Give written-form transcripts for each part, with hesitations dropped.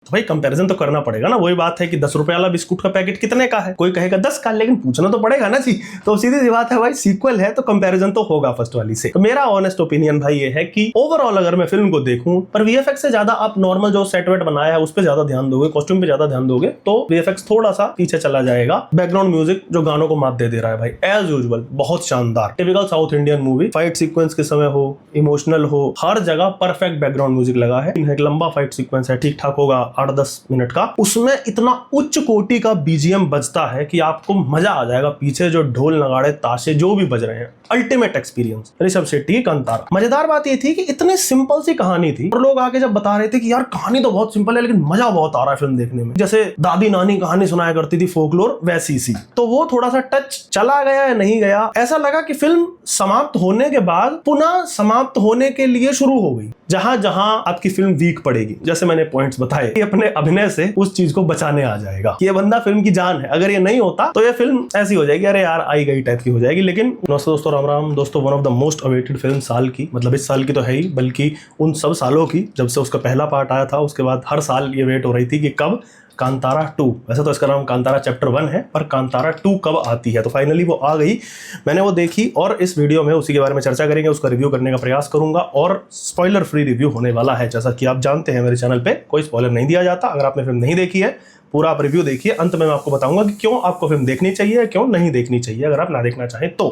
तो भाई कंपैरिजन तो करना पड़ेगा ना। वही बात है कि 10 रुपए वाला बिस्कुट का पैकेट कितने का है, कोई कहेगा 10 का, लेकिन पूछना तो पड़ेगा ना जी। तो सीधी सी बात है भाई, सीक्वल है तो कंपैरिजन तो होगा फर्स्ट वाली से। तो मेरा ऑनेस्ट ओपिनियन भाई ये है कि ओवरऑल अगर मैं फिल्म को देखूं, पर वीएफएक्स से ज्यादा आप नॉर्मल जो सेट वेट बनाया है उस पर ज्यादा ध्यान दोगे, कॉस्ट्यूम पे ज्यादा ध्यान दोगे, तो वीएफएक्स थोड़ा सा पीछे चला जाएगा। बैकग्राउंड म्यूजिक जो गानों को मात दे रहा है भाई, एज यूजुअल बहुत शानदार, typical south Indian movie. Fight sequence के समय हो, इमोशनल हो, हर जगह परफेक्ट बैकग्राउंड म्यूजिक लगा है। एक लंबा फाइट सीक्वेंस है, ठीक ठाक होगा 8-10 मिनट का, उसमें इतना उच्च कोटि का बीजीएम बजता है कि आपको मजा आ जाएगा। पीछे जो ढोल नगाड़े ताशे जो भी बज रहे हैं, अल्टीमेट एक्सपीरियंस। ऋषभ शेट्टी कांतारा। मजेदार बात ये थी कि इतनी सिंपल सी कहानी थी और लोग आके जब बता रहे थे कि यार कहानी तो बहुत सिंपल है लेकिन मजा बहुत आ रहा है फिल्म देखने में, जैसे दादी नानी कहानी सुनाया करती थी फोकलोर, वैसी सी। तो वो थोड़ा सा टच चला गया या नहीं गया, ऐसा लगा कि फिल्म समाप्त होने के बाद पुनः समाप्त होने के लिए शुरू हो गई। जहां जहां आपकी फिल्म वीक पड़ेगी, जैसे मैंने पॉइंट्स बताए, कि अपने अभिनय से उस चीज को बचाने आ जाएगा। ये बंदा फिल्म की जान है, अगर ये नहीं होता तो ये फिल्म ऐसी हो जाएगी, अरे यार आई गई टाइप की हो जाएगी। लेकिन दोस्तों राम राम दोस्तों, one of the most awaited film साल की, मतलब इस साल की तो है ही, बल्कि उन सब सालों की जब से उसका पहला पार्ट आया था, उसके बाद हर साल ये वेट हो रही थी कि कब कांतारा 2, वैसे तो इसका नाम कांतारा चैप्टर 1 है, पर कांतारा 2 कब आती है। तो फाइनली वो आ गई, मैंने वो देखी और इस वीडियो में उसी के बारे में चर्चा करेंगे, उसका रिव्यू करने का प्रयास करूंगा और स्पॉइलर फ्री रिव्यू होने वाला है। जैसा कि आप जानते हैं मेरे चैनल पे कोई स्पॉइलर नहीं दिया जाता। अगर आपने फिल्म नहीं देखी है, पूरा आप रिव्यू देखिए, अंत में मैं आपको बताऊंगा कि क्यों आपको फिल्म देखनी चाहिए, क्यों नहीं देखनी चाहिए, अगर आप ना देखना चाहें तो।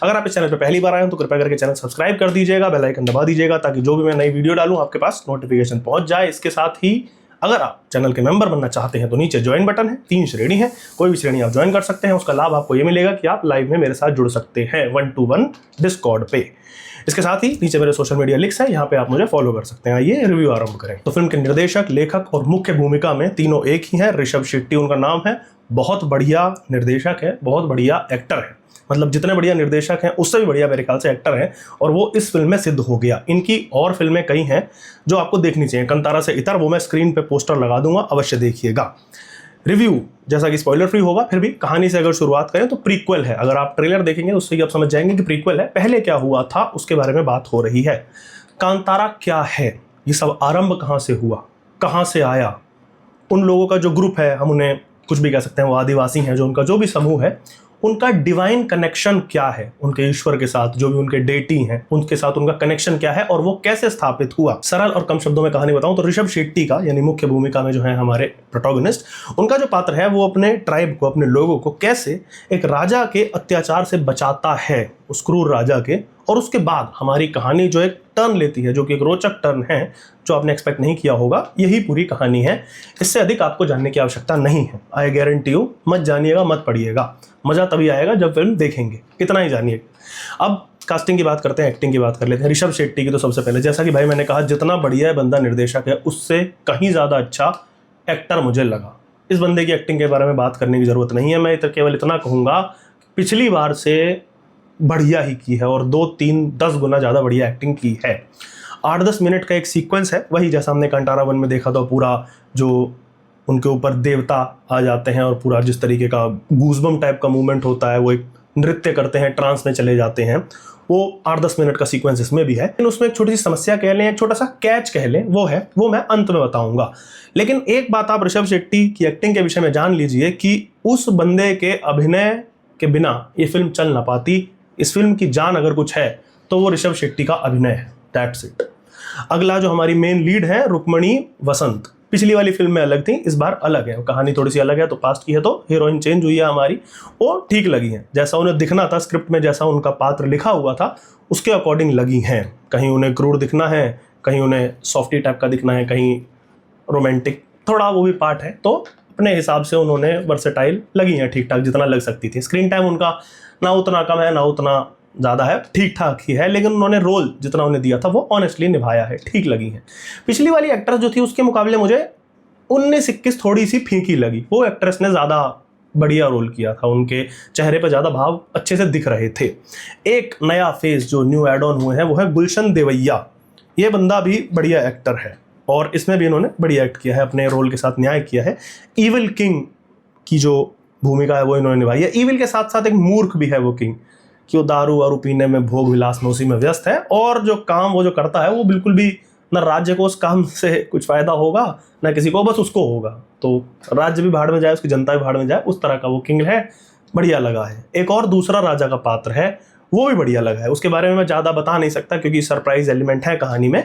अगर आप इस चैनल पे पहली बार आए हो तो कृपया करके चैनल सब्सक्राइब कर दीजिएगा, बेल आइकन दबा दीजिएगा ताकि जो भी मैं नई वीडियो डालूं आपके पास नोटिफिकेशन पहुंच जाए। इसके साथ ही अगर आप चैनल के मेंबर बनना चाहते हैं तो नीचे ज्वाइन बटन है, 3 श्रेणी है, कोई भी श्रेणी आप ज्वाइन कर सकते हैं। उसका लाभ आपको ये मिलेगा कि आप लाइव में मेरे साथ जुड़ सकते हैं 1-to-1 डिस्कॉर्ड पे। इसके साथ ही नीचे मेरे सोशल मीडिया लिंक्स है, यहाँ पे आप मुझे फॉलो कर सकते हैं। आइए रिव्यू आरंभ करें। तो फिल्म के निर्देशक, लेखक और मुख्य भूमिका में तीनों एक ही हैं। ऋषभ शेट्टी उनका नाम है। बहुत बढ़िया निर्देशक है, बहुत बढ़िया एक्टर है, मतलब जितने बढ़िया निर्देशक हैं उससे भी बढ़िया मेरे ख्याल से एक्टर हैं, और वो इस फिल्म में सिद्ध हो गया। इनकी और फिल्में कई हैं जो आपको देखनी चाहिए, कंतारा से इतर, वो मैं स्क्रीन पे पोस्टर लगा दूंगा, अवश्य देखिएगा। रिव्यू जैसा कि स्पॉइलर फ्री होगा, फिर भी कहानी से अगर शुरुआत करें तो प्रीक्वल है। अगर आप ट्रेलर देखेंगे उससे ही आप समझ जाएंगे कि प्रीक्वल है, पहले क्या हुआ था उसके बारे में बात हो रही है। कांतारा क्या है, ये सब आरंभ कहाँ से हुआ, कहाँ से आया, उन लोगों का जो ग्रुप है, हम उन्हें कुछ भी कह सकते हैं, वो आदिवासी हैं, जो उनका जो भी समूह है, उनका डिवाइन कनेक्शन क्या है उनके ईश्वर के साथ, जो भी उनके डेटी हैं उनके साथ उनका कनेक्शन क्या है और वो कैसे स्थापित हुआ। सरल और कम शब्दों में कहानी बताऊं तो ऋषभ शेट्टी का, यानी मुख्य भूमिका में जो है हमारे प्रोटोगनिस्ट, उनका जो पात्र है वो अपने ट्राइब को, अपने लोगों को कैसे एक राजा के अत्याचार से बचाता है, उस क्रूर राजा के, और उसके बाद हमारी कहानी जो एक टर्न लेती है, जो कि एक रोचक टर्न है जो आपने एक्सपेक्ट नहीं किया होगा। यही पूरी कहानी है, इससे अधिक आपको जानने की आवश्यकता नहीं है। आई गारंटी यू, मत जानिएगा, मत पढ़िएगा, मजा तभी आएगा जब फिल्म देखेंगे, इतना ही जानिएगा। अब कास्टिंग की बात करते हैं, एक्टिंग की बात कर लेते हैं। ऋषभ शेट्टी की तो सबसे पहले, जैसा कि भाई मैंने कहा, जितना बढ़िया बंदा निर्देशक है उससे कहीं ज़्यादा अच्छा एक्टर मुझे लगा। इस बंदे की एक्टिंग के बारे में बात करने की ज़रूरत नहीं है, मैं केवल इतना कहूँगा पिछली बार से बढ़िया ही की है और 2-3-10 गुना ज़्यादा बढ़िया एक्टिंग की है। 8-10 मिनट का एक सीक्वेंस है, वही जैसा हमने कांतारा 1 में देखा था, पूरा जो उनके ऊपर देवता आ जाते हैं और पूरा जिस तरीके का गूज़बम टाइप का मूवमेंट होता है, वो एक नृत्य करते हैं, ट्रांस में चले जाते हैं, वो 8-10 मिनट का सीक्वेंस इसमें भी है। लेकिन उसमें एक छोटी सी समस्या कह लें, एक छोटा सा कैच कह लें, वो मैं अंत में बताऊंगा। लेकिन एक बात आप ऋषभ शेट्टी की एक्टिंग के विषय में जान लीजिए कि उस बंदे के अभिनय के बिना ये फिल्म चल ना पाती। इस फिल्म की जान अगर कुछ है तो वो ऋषभ शेट्टी का अभिनय है, दैट्स इट। अगला जो हमारी मेन लीड है रुक्मणी वसंत, पिछली वाली फिल्म में अलग थी, इस बार अलग है, कहानी थोड़ी सी अलग है, तो पास्ट की है तो हीरोइन चेंज हुई है हमारी, वो ठीक लगी है, जैसा उन्हें दिखना था स्क्रिप्ट में, जैसा उनका पात्र लिखा हुआ था उसके अकॉर्डिंग लगी हैं। कहीं उन्हें क्रूर दिखना है, कहीं उन्हें सॉफ्टी टाइप का दिखना है, कहीं रोमांटिक, थोड़ा वो भी पार्ट है, तो अपने हिसाब से उन्होंने वर्सेटाइल लगी हैं, ठीक ठाक जितना लग सकती थी। स्क्रीन टाइम उनका ना उतना कम है ना उतना ज़्यादा है, ठीक ठाक ही है, लेकिन उन्होंने रोल जितना उन्हें दिया था वो ऑनेस्टली निभाया है, ठीक लगी है। पिछली वाली एक्ट्रेस जो थी उसके मुकाबले मुझे 19-21 थोड़ी सी फीकी लगी। वो एक्ट्रेस ने ज़्यादा बढ़िया रोल किया था, उनके चेहरे पर ज़्यादा भाव अच्छे से दिख रहे थे। एक नया फेस जो न्यू एड ऑन हुए हैं वो है गुलशन देवैया। ये बंदा भी बढ़िया एक्टर है और इसमें भी इन्होंने बढ़िया एक्ट किया है, अपने रोल के साथ न्याय किया है। ईविल किंग की जो भूमिका है वो इन्होंने निभाई है। ईविल के साथ साथ एक मूर्ख भी है वो किंग, कि वो दारू वारू पीने में, भोग विलास में, उसी में व्यस्त है, और जो काम वो जो करता है वो बिल्कुल भी ना राज्य को उस काम से कुछ फायदा होगा ना किसी को, बस उसको होगा। तो राज्य भी भाड़ में जाए, उसकी जनता भी भाड़ में जाए, उस तरह का वो किंग है, बढ़िया लगा है। एक और दूसरा राजा का पात्र है, वो भी बढ़िया लगा है। उसके बारे में मैं ज़्यादा बता नहीं सकता क्योंकि सरप्राइज एलिमेंट है कहानी में।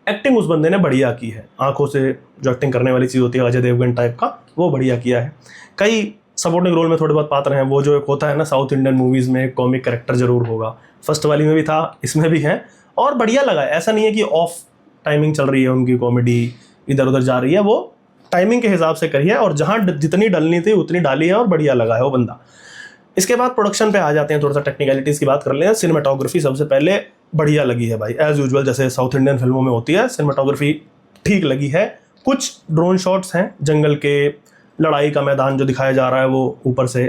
एक्टिंग उस बंदे ने बढ़िया की है, आंखों से जो एक्टिंग करने वाली चीज़ होती है अजय देवगन टाइप का, वो बढ़िया किया है। कई सपोर्टिंग रोल में थोड़े बहुत पात्र हैं, वो जो एक होता है ना साउथ इंडियन मूवीज़ में कॉमिक कैरेक्टर जरूर होगा, फर्स्ट वाली में भी था, इसमें भी है, और बढ़िया लगा है। ऐसा नहीं है कि ऑफ टाइमिंग चल रही है उनकी कॉमेडी, इधर उधर जा रही है, वो टाइमिंग के हिसाब से करी है और जहाँ जितनी डलनी थी उतनी डाली है और बढ़िया लगा है वो बंदा। इसके बाद प्रोडक्शन पे आ जाते हैं, थोड़ा सा टेक्निकलिटीज़ की बात कर लेते हैं। सिनेमाटोग्राफी सबसे पहले बढ़िया लगी है भाई, एज यूजुअल जैसे साउथ इंडियन फिल्मों में होती है, सिनेमाटोग्राफी ठीक लगी है। कुछ ड्रोन शॉट्स हैं, जंगल के लड़ाई का मैदान जो दिखाया जा रहा है वो ऊपर से,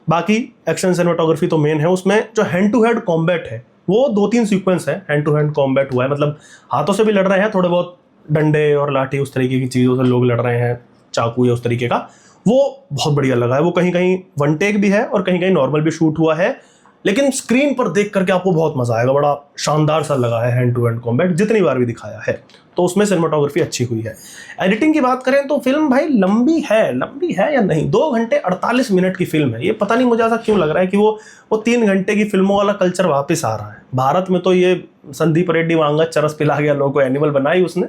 बाकी एक्शन सिनेमाटोग्राफी तो मेन है। उसमें जो हैंड टू हैंड कॉम्बैट है वो 2-3 सीक्वेंस है, हैंड टू हैंड कॉम्बैट हुआ है, मतलब हाथों से भी लड़ रहे हैं, थोड़े बहुत डंडे और लाठी उस तरीके की चीज़ों से लोग लड़ रहे हैं, चाकू या उस तरीके का, वो बहुत बढ़िया लगा है। वो कहीं कहीं वन टेक भी है और कहीं कहीं नॉर्मल भी शूट हुआ है, लेकिन स्क्रीन पर देख करके आपको बहुत मजा आएगा, बड़ा शानदार सा लगा है हैंड टू हैंड कॉम्बैट जितनी बार भी दिखाया है। तो उसमें सिनेमाटोग्राफी अच्छी हुई है। एडिटिंग की बात करें तो फिल्म भाई लंबी है या नहीं, 2 घंटे 48 मिनट की फिल्म है। ये पता नहीं मुझे ऐसा क्यों लग रहा है कि वो 3 घंटे की फिल्मों वाला कल्चर वापस आ रहा है भारत में। तो ये संदीप रेड्डी वांगा चरस पिला गया लोगों को, एनिमल बनाई उसने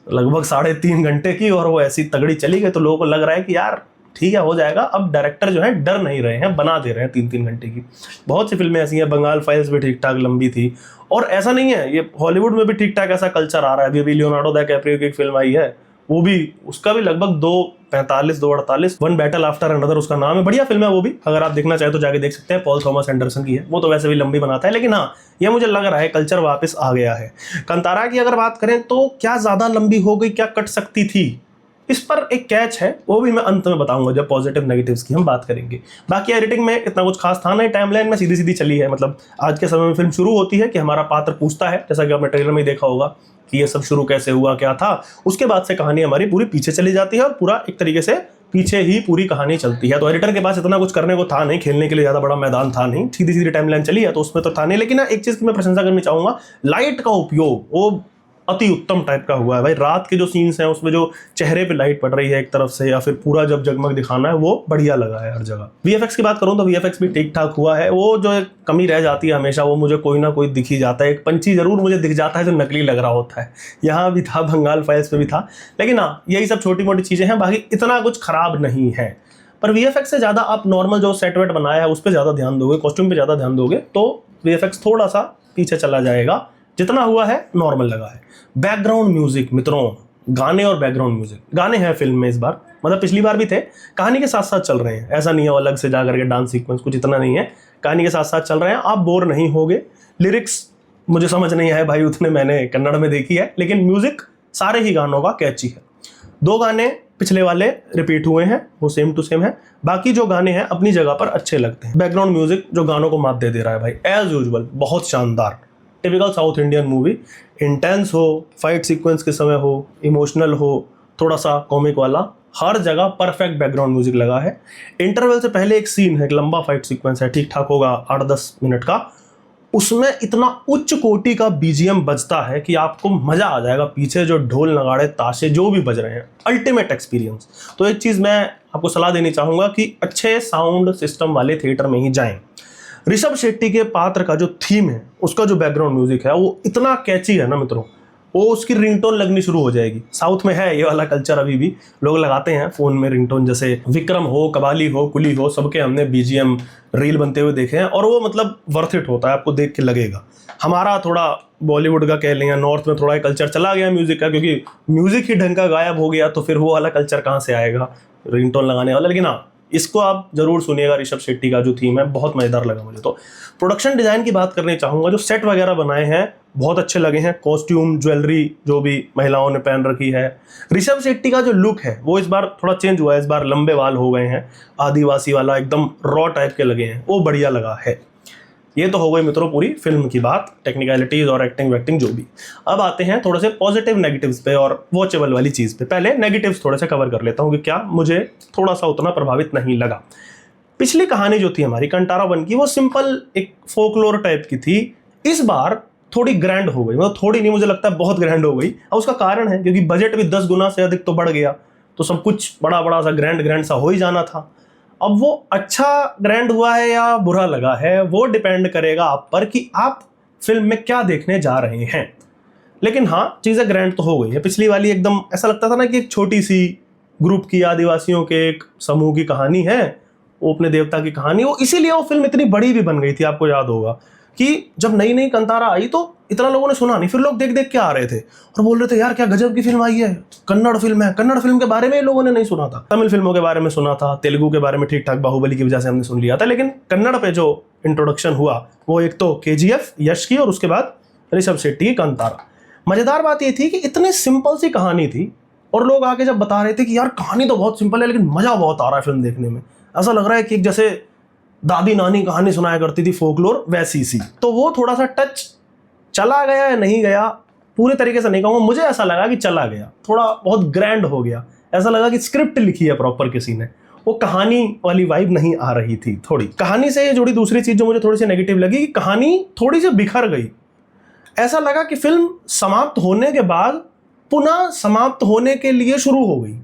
लगभग 3.5 घंटे की और वो ऐसी तगड़ी चली गई, तो लोगों को लग रहा है कि यार ठीक है हो जाएगा। अब डायरेक्टर जो है डर नहीं रहे हैं, बना दे रहे हैं 3-3 घंटे की। बहुत सी फिल्में ऐसी हैं, बंगाल फाइल्स भी ठीक ठाक लंबी थी, और ऐसा नहीं है, ये हॉलीवुड में भी ठीक ठाक ऐसा कल्चर आ रहा है। अभी लियोनार्डो डिकैप्रियो की एक फिल्म आई है, वो भी, उसका भी लगभग 2:45 2:48, वन बैटल आफ्टर अनदर उसका नाम है, बढ़िया फिल्म है वो भी, अगर आप देखना चाहे तो जाके देख सकते हैं। पॉल थॉमस एंडरसन की है, वो तो वैसे भी लंबी बनाता है, लेकिन हाँ ये मुझे लग रहा है कल्चर वापस आ गया है। कंतारा की अगर बात करें तो क्या ज्यादा लंबी हो गई, क्या कट सकती थी, इस पर एक कैच है, वो भी मैं अंत में बताऊंगा जब पॉजिटिव नेगेटिव्स की हम बात करेंगे। बाकी एडिटिंग में इतना कुछ खास था नहीं, टाइमलाइन में सीधी सीधी चली है। मतलब आज के समय में फिल्म शुरू होती है कि हमारा पात्र पूछता है, जैसा कि आपने ट्रेलर में देखा होगा कि ये सब शुरू कैसे हुआ, क्या था, उसके बाद से कहानी हमारी पूरी पीछे चली जाती है और पूरा एक तरीके से पीछे ही पूरी कहानी चलती है। तो एडिटर के पास इतना कुछ करने को था नहीं, खेलने के लिए ज्यादा बड़ा मैदान था नहीं, सीधी सीधी टाइमलाइन चली है तो उसमें तो था नहीं। लेकिन एक चीज की मैं प्रशंसा करनी चाहूंगा, लाइट का उपयोग वो अति उत्तम टाइप का हुआ है भाई। रात के जो सीन्स हैं उसमें जो चेहरे पे लाइट पड़ रही है एक तरफ से, या फिर पूरा जब जगमग दिखाना है, वो बढ़िया लगा है हर जगह। वीएफएक्स की बात करूं तो वीएफएक्स भी ठीक ठाक हुआ है। वो जो एक कमी रह जाती है हमेशा, वो मुझे कोई ना कोई दिख ही जाता है। एक पंछी जरूर मुझे दिख जाता है जो नकली लग रहा होता है, यहाँ भी था, बंगाल फाइल्स में भी था, लेकिन हाँ यही सब छोटी मोटी चीजें हैं, बाकी इतना कुछ खराब नहीं है। पर वीएफएक्स से ज्यादा आप नॉर्मल जो सेट वेट बनाया है उस पर ज्यादा ध्यान दोगे, कॉस्ट्यूम पे ज्यादा ध्यान दोगे तो वीएफएक्स थोड़ा सा पीछे चला जाएगा। जितना हुआ है नॉर्मल लगा है। बैकग्राउंड म्यूजिक मित्रों, गाने और बैकग्राउंड म्यूजिक, गाने हैं फिल्म में इस बार, मतलब पिछली बार भी थे, कहानी के साथ साथ चल रहे हैं, ऐसा नहीं है अलग से जा करके डांस सीक्वेंस, कुछ इतना नहीं है, कहानी के साथ साथ चल रहे हैं, आप बोर नहीं होगे। लिरिक्स मुझे समझ नहीं आए भाई उतने, मैंने कन्नड़ में देखी है, लेकिन म्यूजिक सारे ही गानों का कैची है। 2 गाने पिछले वाले रिपीट हुए हैं, वो सेम टू सेम है, बाकी जो गाने हैं अपनी जगह पर अच्छे लगते हैं। बैकग्राउंड म्यूजिक जो गानों को मात दे रहा है भाई, एज यूजुअल बहुत शानदार, typical south Indian movie, intense हो, फाइट सीक्वेंस के समय हो, इमोशनल हो, थोड़ा सा कॉमिक वाला, हर जगह परफेक्ट बैकग्राउंड म्यूजिक लगा है। इंटरवल से पहले एक सीन है, एक लंबा फाइट सीक्वेंस है, ठीक ठाक होगा 8-10 मिनट का, उसमें इतना उच्च कोटि का बीजीएम बजता है कि आपको मजा आ जाएगा। पीछे जो ढोल नगाड़े ताशे जो भी बज रहे हैं, अल्टीमेट एक्सपीरियंस। तो एक चीज मैं आपको सलाह देनी चाहूंगा कि अच्छे साउंड सिस्टम वाले थिएटर में ही जाएं। ऋषभ शेट्टी के पात्र का जो थीम है, उसका जो बैकग्राउंड म्यूजिक है वो इतना कैची है ना मित्रों, वो उसकी रिंगटोन लगनी शुरू हो जाएगी। साउथ में है ये वाला कल्चर, अभी भी लोग लगाते हैं फोन में रिंगटोन, जैसे विक्रम हो, कबाली हो, कुली हो, सबके हमने बीजीएम रील बनते हुए देखे हैं, और वो मतलब वर्थ इट होता है, आपको देख के लगेगा। हमारा थोड़ा बॉलीवुड का कह लें या नॉर्थ में थोड़ा कल्चर चला गया म्यूजिक का, क्योंकि म्यूजिक ही ढंग का गायब हो गया, तो फिर वो वाला कल्चर कहाँ से आएगा रिंगटोन लगाने वाला। लेकिन हाँ, इसको आप जरूर सुनिएगा, ऋषभ शेट्टी का जो थीम है बहुत मजेदार लगा मुझे। तो प्रोडक्शन डिजाइन की बात करनी चाहूंगा, जो सेट वगैरह बनाए हैं बहुत अच्छे लगे हैं, कॉस्ट्यूम, ज्वेलरी जो भी महिलाओं ने पहन रखी है। ऋषभ शेट्टी का जो लुक है वो इस बार थोड़ा चेंज हुआ है, इस बार लंबे बाल हो गए हैं, आदिवासी वाला एकदम रॉ टाइप के लगे हैं, वो बढ़िया लगा है। ये तो हो गई मित्रों पूरी फिल्म की बात, टेक्निकलिटीज और एक्टिंग वैक्टिंग जो भी। अब आते हैं थोड़े से पॉजिटिव नेगेटिव्स पे और वॉचेबल वाली चीज पे। पहले नेगेटिव्स थोड़े से कवर कर लेता हूँ कि क्या मुझे थोड़ा सा उतना प्रभावित नहीं लगा। पिछली कहानी जो थी हमारी कंटारा 1 की, वो सिंपल एक फोकलोर टाइप की थी। इस बार थोड़ी ग्रैंड हो गई, मतलब थोड़ी नहीं, मुझे लगता है बहुत ग्रैंड हो गई। और उसका कारण है क्योंकि बजट भी 10 गुना से अधिक तो बढ़ गया, तो सब कुछ बड़ा बड़ा सा ग्रैंड सा हो ही जाना था। अब वो अच्छा ग्रैंड हुआ है या बुरा लगा है, वो डिपेंड करेगा आप पर कि आप फिल्म में क्या देखने जा रहे हैं। लेकिन हाँ, चीज़ें ग्रैंड तो हो गई है। पिछली वाली एकदम ऐसा लगता था ना कि एक छोटी सी ग्रुप की, आदिवासियों के एक समूह की कहानी है, वो अपने देवता की कहानी, वो इसीलिए वो फिल्म इतनी बड़ी भी बन गई थी। आपको याद होगा कि जब नई नई कंतारा आई तो इतना लोगों ने सुना नहीं, फिर लोग देख देख के आ रहे थे और बोल रहे थे यार क्या गजब की फिल्म आई है, कन्नड़ फिल्म है। कन्नड़ फिल्म के बारे में लोगों ने नहीं सुना था, तमिल फिल्मों के बारे में सुना था, तेलुगु के बारे में ठीक ठाक बाहुबली की वजह से हमने सुन लिया था, लेकिन कन्नड़ पे जो इंट्रोडक्शन हुआ वो एक तो KGF यश की और उसके बाद ऋषभ शेट्टी की कांतारा। मजेदार बात ये थी कि इतनी सिंपल सी कहानी थी और लोग आके जब बता रहे थे कि यार कहानी तो बहुत सिंपल है लेकिन मजा बहुत आ रहा है फिल्म देखने में, ऐसा लग रहा है कि जैसे दादी नानी कहानी सुनाया करती थी फोकलोर, वैसी सी। तो वो थोड़ा सा टच चला गया या नहीं गया पूरे तरीके से नहीं कहूंगा, मुझे ऐसा लगा कि चला गया, थोड़ा बहुत ग्रैंड हो गया, ऐसा लगा कि स्क्रिप्ट लिखी है प्रॉपर किसी ने, वो कहानी वाली वाइब नहीं आ रही थी। थोड़ी कहानी से जुड़ी दूसरी चीज जो मुझे थोड़ी सी नेगेटिव लगी कि कहानी थोड़ी सी बिखर गई। ऐसा लगा कि फिल्म समाप्त होने के बाद पुनः समाप्त होने के लिए शुरू हो गई।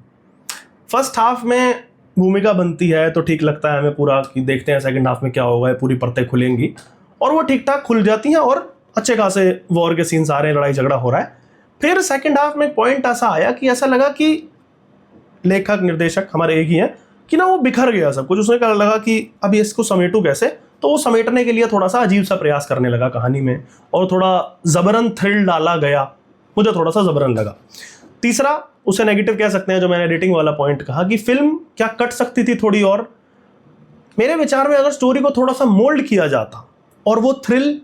फर्स्ट हाफ में भूमिका बनती है तो ठीक लगता है हमें पूरा कि देखते हैं सेकंड हाफ में क्या होगा, पूरी परतें खुलेंगी और वो ठीक ठाक खुल जाती हैं और अच्छे खासे वॉर के सीन्स आ रहे हैं, लड़ाई झगड़ा हो रहा है। फिर सेकंड हाफ में एक पॉइंट ऐसा आया कि ऐसा लगा कि लेखक निर्देशक हमारे एक ही हैं कि ना वो बिखर गया सब कुछ, उसने लगा कि अब इसको समेटूं कैसे, तो वो समेटने के लिए थोड़ा सा अजीब सा प्रयास करने लगा कहानी में और थोड़ा जबरन थ्रिल डाला गया, मुझे थोड़ा सा जबरन लगा। तीसरा उसे नेगेटिव कह सकते हैं जो मैंने एडिटिंग वाला पॉइंट कहा कि फिल्म क्या कट सकती थी थोड़ी और। मेरे विचार में अगर स्टोरी को थोड़ा सा मोल्ड किया जाता और वो थ्रिल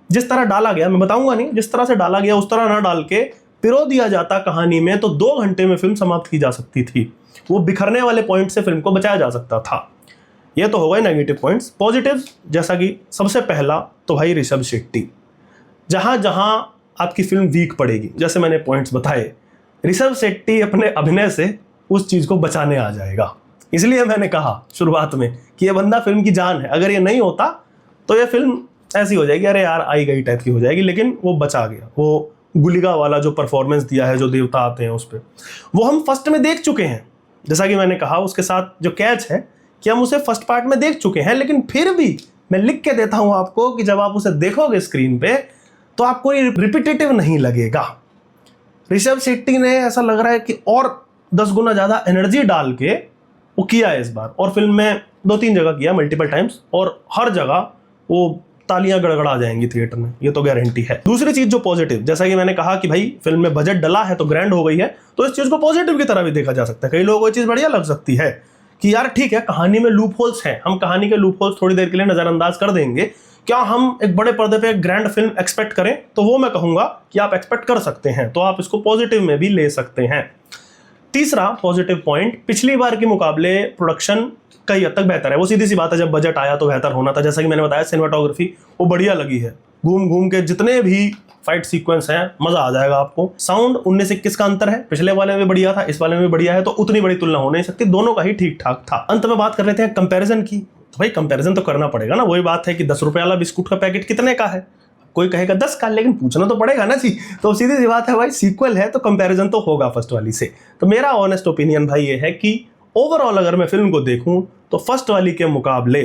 जिस तरह डाला गया, मैं बताऊंगा नहीं, जिस तरह से डाला गया उस तरह ना डाल के पिरो दिया जाता कहानी में, तो 2 घंटे में फिल्म समाप्त की जा सकती थी। वो बिखरने वाले पॉइंट से फिल्म को बचाया जा सकता था। ये तो हो गए नेगेटिव पॉइंट्स। पॉजिटिव जैसा कि सबसे पहला तो भाई ऋषभ शेट्टी, जहां जहां आपकी फिल्म वीक पड़ेगी, जैसे मैंने पॉइंट्स बताए, ऋषभ शेट्टी अपने अभिनय से उस चीज को बचाने आ जाएगा। इसलिए मैंने कहा शुरुआत में कि ये बंदा फिल्म की जान है, अगर ये नहीं होता तो ये फिल्म ऐसी हो जाएगी, अरे यार आई गई टाइप की हो जाएगी, लेकिन वो बचा गया। वो गुलिगा वाला जो परफॉर्मेंस दिया है, जो देवता आते हैं उस पर, वो हम फर्स्ट में देख चुके हैं। जैसा कि मैंने कहा उसके साथ जो कैच है कि हम उसे फर्स्ट पार्ट में देख चुके हैं, लेकिन फिर भी मैं लिख के देता हूं आपको कि जब आप उसे देखोगे स्क्रीन पे तो आपको ये रिपीटेटिव नहीं लगेगा। ऋषभ शेट्टी ने ऐसा लग रहा है कि और 10 गुना ज्यादा एनर्जी डाल के वो किया है इस बार, और फिल्म में 2-3 जगह किया मल्टीपल टाइम्स, और हर जगह वो तालियां गड़गड़ा जाएंगी थिएटर में, ये तो गारंटी है। दूसरी चीज जो पॉजिटिव, जैसा कि मैंने कहा कि भाई फिल्म में बजट डला है तो ग्रैंड हो गई है, तो इस चीज को पॉजिटिव की तरह भी देखा जा सकता है। कई लोगों को ये चीज बढ़िया लग सकती है कि यार ठीक है, कहानी में लूप होल्स हैं, हम कहानी के लूप होल्स थोड़ी देर के लिए नजरअंदाज कर देंगे। क्या हम एक बड़े पर्दे पे एक ग्रैंड फिल्म एक्सपेक्ट करें? तो वो मैं कहूंगा कि आप एक्सपेक्ट कर सकते हैं, तो आप इसको पॉजिटिव में भी ले सकते हैं। तीसरा पॉजिटिव पॉइंट, पिछली बार के मुकाबले प्रोडक्शन कई हद तक बेहतर है। वो सीधी सी बात है, जब बजट आया तो बेहतर होना था। जैसा कि मैंने बताया, सिनेमाटोग्राफी वो बढ़िया लगी है, घूम घूम के जितने भी फाइट सीक्वेंस हैं मजा आ जाएगा आपको। साउंड 19-21 का अंतर है, पिछले वाले में बढ़िया था, इस वाले में बढ़िया है, तो उतनी बड़ी तुलना हो नहीं सकती, दोनों का ही ठीक ठाक था। अंत में बात कर लेते हैं कंपैरिजन की। तो भाई कंपैरिजन तो करना पड़ेगा ना, वही बात है कि 10 रुपए वाला बिस्कुट का पैकेट कितने का है, कोई कहेगा 10 का, लेकिन पूछना तो पड़ेगा ना जी। तो सीधी सी बात है भाई, सीक्वल है तो कंपैरिजन तो होगा फर्स्ट वाली से। तो मेरा ऑनेस्ट ओपिनियन भाई ये है कि ओवरऑल अगर मैं फिल्म को देखूं तो फर्स्ट वाली के मुकाबले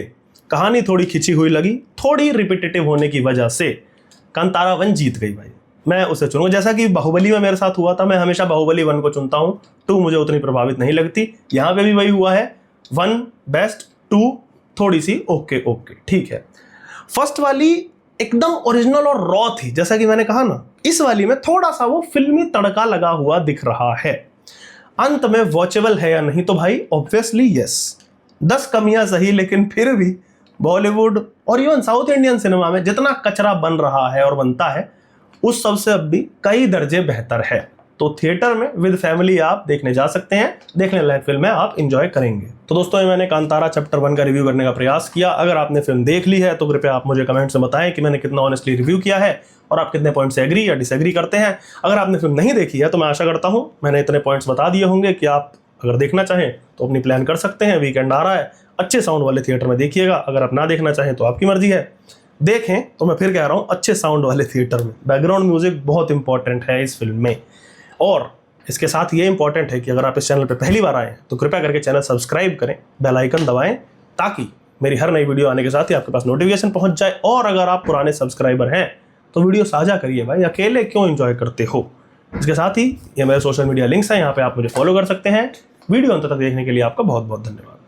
कहानी थोड़ी खिंची हुई लगी, थोड़ी रिपीटेटिव होने की वजह से कांतारा 1 जीत गई भाई, मैं उसे चुनूंगा। जैसा कि बाहुबली में मेरे साथ हुआ था, मैं हमेशा बाहुबली 1 को चुनता हूं, 2 मुझे उतनी प्रभावित नहीं लगती। यहां पे भी वही हुआ है, 1 बेस्ट, 2 थोड़ी सी ओके ठीक है। फर्स्ट वाली एकदम ओरिजिनल और रॉ थी, जैसा कि मैंने कहा ना। इस वाली में थोड़ा सा वो फिल्मी तड़का लगा हुआ दिख रहा है। अंत में वॉचेबल है या नहीं, तो भाई ऑब्वियसली यस। 10 कमियां सही, लेकिन फिर भी बॉलीवुड और इवन साउथ इंडियन सिनेमा में जितना कचरा बन रहा है और बनता है, उस सबसे अब भी कई दर्जे बेहतर है। तो थिएटर में विद फैमिली आप देखने जा सकते हैं, देखने लायक फिल्म है, आप एंजॉय करेंगे। तो दोस्तों, ये मैंने कांतारा चैप्टर 1 का रिव्यू करने का प्रयास किया। अगर आपने फिल्म देख ली है तो कृपया आप मुझे कमेंट्स में बताएं कि मैंने कितना ऑनेस्टली रिव्यू किया है और आप कितने पॉइंट से एग्री या डिसएग्री करते हैं। अगर आपने फिल्म नहीं देखी है तो मैं आशा करता हूं मैंने इतने पॉइंट्स बता दिए होंगे कि आप अगर देखना चाहें तो अपनी प्लान कर सकते हैं। वीकेंड आ रहा है, अच्छे साउंड वाले थिएटर में देखिएगा। अगर आप ना देखना चाहें तो आपकी मर्जी है। देखें तो मैं फिर कह रहा हूँ अच्छे साउंड वाले थिएटर में। बैकग्राउंड म्यूजिक बहुत इंपॉर्टेंट है इस फिल्म में। और इसके साथ ये इंपॉर्टेंट है कि अगर आप इस चैनल पर पहली बार आए तो कृपया करके चैनल सब्सक्राइब करें, बेल आइकन दबाएं, ताकि मेरी हर नई वीडियो आने के साथ ही आपके पास नोटिफिकेशन पहुंच जाए। और अगर आप पुराने सब्सक्राइबर हैं तो वीडियो साझा करिए भाई, अकेले क्यों एंजॉय करते हो। इसके साथ ही ये मेरे सोशल मीडिया लिंक्स हैं, यहाँ पे आप मुझे फॉलो कर सकते हैं। वीडियो अंत तक देखने के लिए आपका बहुत बहुत धन्यवाद।